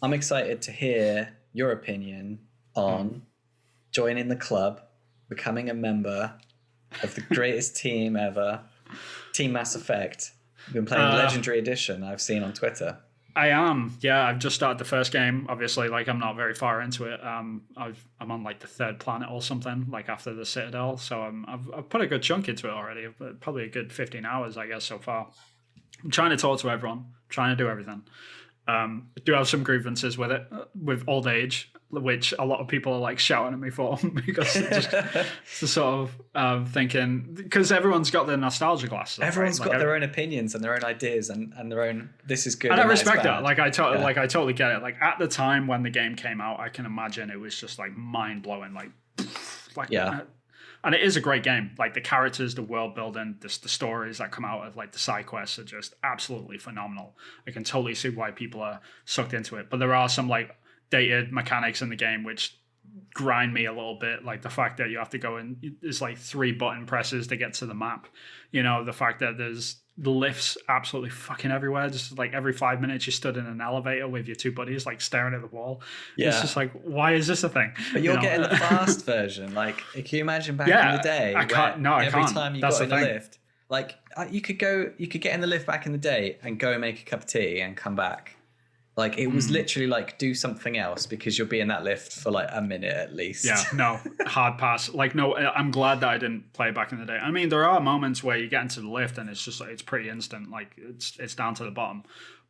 I'm excited to hear your opinion on joining the club, becoming a member of the greatest team ever, Team Mass Effect. You've been playing Legendary Edition, I've seen on Twitter. I am. Yeah, I've just started the first game. Obviously, like I'm not very far into it. I'm on like the third planet or something, like after the Citadel. So I've put a good chunk into it already. Probably a good 15 hours, I guess, so far. I'm trying to talk to everyone, trying to do everything. I do have some grievances with it, with old age, which a lot of people are like shouting at me for because it's the sort of thinking, because everyone's got their nostalgia glasses. Everyone's got their own opinions and their own ideas and their own, this is good. And I respect that. Like I totally get it. Like at the time when the game came out, I can imagine it was just like mind blowing. Like yeah. And it is a great game. Like the characters, the world building, the stories that come out of like the side quests are just absolutely phenomenal. I can totally see why people are sucked into it. But there are some like dated mechanics in the game which grind me a little bit. Like the fact that you have to go in, there's like 3 button presses to get to the map. You know, the fact that there's the lifts absolutely fucking everywhere. Just like every 5 minutes you stood in an elevator with your 2 buddies like staring at the wall. Yeah. It's just like, why is this a thing? But you're getting the fast version. Like, can you imagine back in the day? I can't. Every time you got in the lift, like you could get in the lift back in the day and go make a cup of tea and come back. Like it was literally like do something else because you'll be in that lift for like a minute at least. Yeah, no, hard pass. Like no, I'm glad that I didn't play back in the day. I mean, there are moments where you get into the lift and it's just like it's pretty instant. Like it's down to the bottom,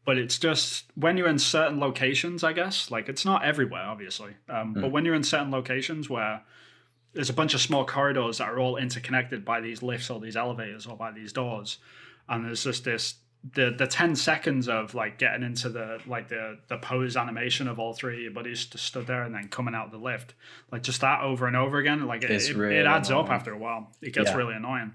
but it's just when you're in certain locations, I guess. Like it's not everywhere, obviously, but when you're in certain locations where there's a bunch of small corridors that are all interconnected by these lifts or these elevators or by these doors, and there's just this. The 10 seconds of like getting into the pose animation of all 3 of your buddies just stood there and then coming out the lift, like just that over and over again, like it adds up after a while. It gets really annoying.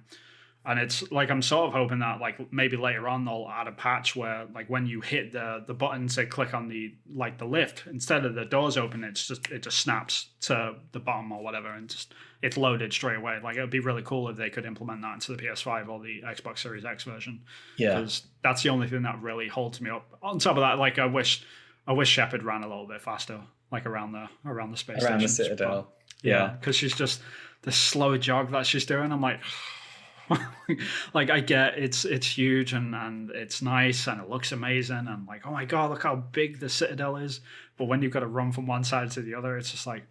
And it's like I'm sort of hoping that like maybe later on they'll add a patch where like when you hit the button to click on the lift, instead of the doors open, it just snaps to the bottom or whatever and just it's loaded straight away. Like it would be really cool if they could implement that into the PS5 or the Xbox Series X version. Yeah, because that's the only thing that really holds me up. On top of that, like I wish Shepard ran a little bit faster, like around the space station. Around the Citadel. Yeah, because she's just the slow jog that she's doing. I'm like. Like I get it's huge and it's nice and it looks amazing and like oh my god look how big the Citadel is, but when you've got to run from one side to the other it's just like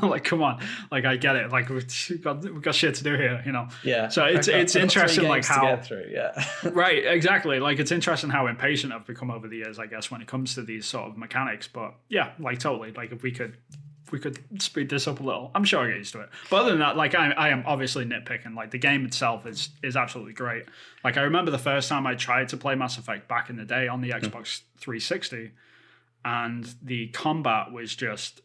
like come on, like I get it, like we've got shit to do here, you know. Yeah, so it's interesting like how to get through. Yeah. Right, exactly, like it's interesting how impatient I've become over the years, I guess, when it comes to these sort of mechanics. But yeah, like totally, like if we could speed this up a little, I'm sure I get used to it. But other than that, like I am obviously nitpicking. Like the game itself is absolutely great. Like I remember the first time I tried to play Mass Effect back in the day on the Xbox 360, and the combat was just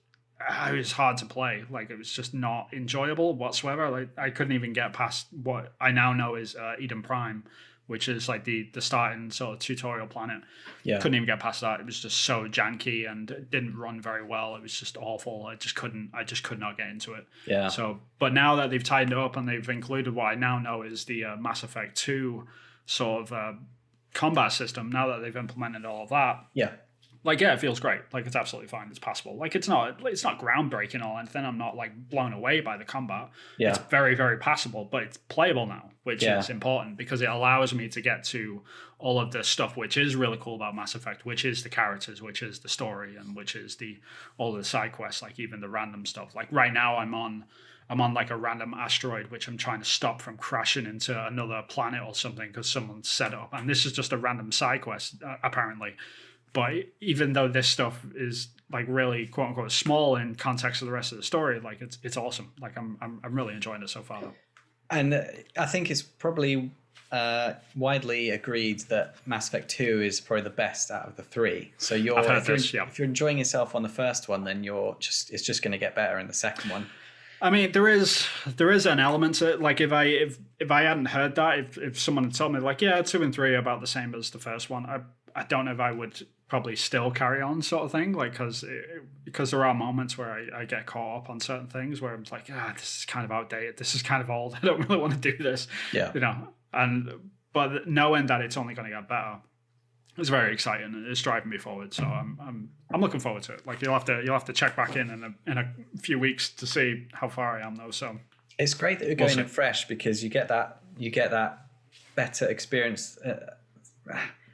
it was hard to play. Like it was just not enjoyable whatsoever. Like I couldn't even get past what I now know is Eden Prime, which is like the starting sort of tutorial planet. Yeah. Couldn't even get past that. It was just so janky and it didn't run very well. It was just awful. I just could not get into it. Yeah. So, but now that they've tightened it up and they've included what I now know is the Mass Effect 2 sort of combat system, now that they've implemented all of that. Yeah. Like, yeah, it feels great. Like, it's absolutely fine. It's passable. Like, it's not groundbreaking or anything. I'm not, like, blown away by the combat. Yeah. It's very, very passable, but it's playable now, which is important because it allows me to get to all of the stuff which is really cool about Mass Effect, which is the characters, which is the story, and which is all of the side quests, like even the random stuff. Like, right now I'm on like a random asteroid, which I'm trying to stop from crashing into another planet or something because someone set it up. And this is just a random side quest, apparently. But even though this stuff is like really quote unquote small in context of the rest of the story, like it's awesome. Like I'm really enjoying it so far. And I think it's probably widely agreed that Mass Effect 2 is probably the best out of the 3. So if you're enjoying yourself on the first one, then it's just going to get better in the second one. I mean, there is an element to it. Like if I hadn't heard that, if someone had told me like, yeah, 2 and 3 are about the same as the first one, I don't know if I would probably still carry on, sort of thing. Like because there are moments where I get caught up on certain things where I'm like, this is kind of outdated. This is kind of old. I don't really want to do this. Yeah. You know. But knowing that it's only going to get better, it's very exciting and it's driving me forward. So I'm looking forward to it. Like you'll have to check back in a few weeks to see how far I am though. So it's great that you're going in fresh because you get that better experience.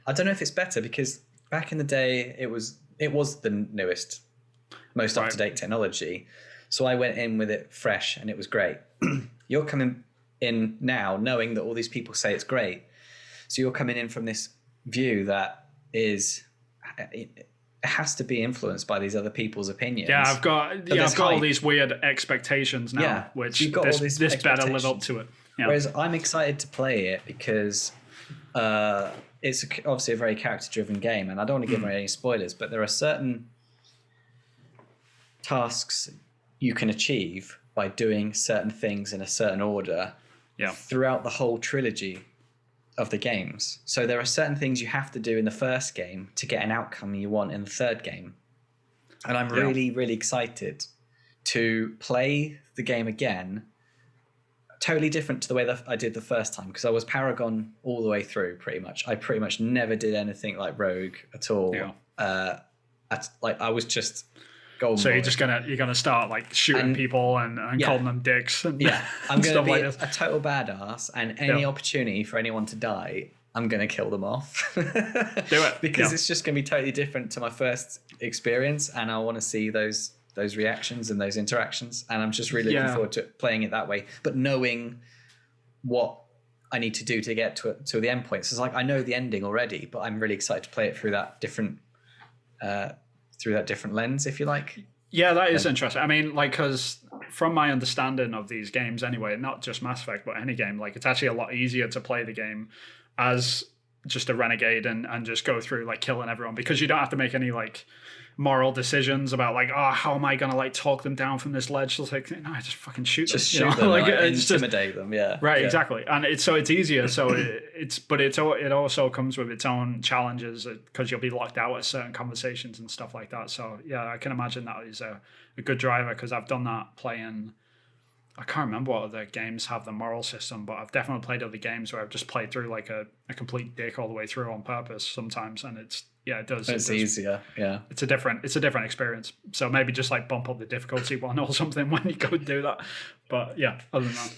I don't know if it's better because back in the day it was the newest, most up to date technology. So I went in with it fresh and it was great. You're coming in now knowing that all these people say it's great. So you're coming in from this view that it has to be influenced by these other people's opinions. Yeah, I've got all these weird expectations now, which you've got this better live up to it. Yeah. Whereas I'm excited to play it because it's obviously a very character-driven game, and I don't want to give away any spoilers, but there are certain tasks you can achieve by doing certain things in a certain order throughout the whole trilogy of the games. So there are certain things you have to do in the first game to get an outcome you want in the third game. And I'm really, really excited to play the game again, totally different to the way that I did the first time, because I was Paragon all the way through pretty much. I pretty much never did anything like Rogue at all. Yeah. I was just golden. So you're gonna start like shooting people and calling them dicks. And I'm gonna be a total badass, and any opportunity for anyone to die, I'm gonna kill them off. Do it because it's just gonna be totally different to my first experience, and I want to see those reactions and those interactions, and I'm just really looking forward to playing it that way, but knowing what I need to do to get to the end point. So it's like I know the ending already, but I'm really excited to play it through that different lens, if you like. Yeah, that is interesting. I mean, like, because from my understanding of these games anyway, not just Mass Effect, but any game, like, it's actually a lot easier to play the game as just a renegade and just go through, like, killing everyone, because you don't have to make any, like, moral decisions about, like, oh, how am I going to, like, talk them down from this ledge? It's like, no, I just fucking shoot them. Just shoot them, like, intimidate them, Right, exactly. And it's easier. So it also comes with its own challenges because you'll be locked out at certain conversations and stuff like that. So, yeah, I can imagine that is a good driver, because I've done that playing... I can't remember what other games have the moral system, but I've definitely played other games where I've just played through like a complete dick all the way through on purpose sometimes, and it does. It's easier, yeah. It's a different experience. So maybe just like bump up the difficulty one or something when you go and do that. But yeah, other than that,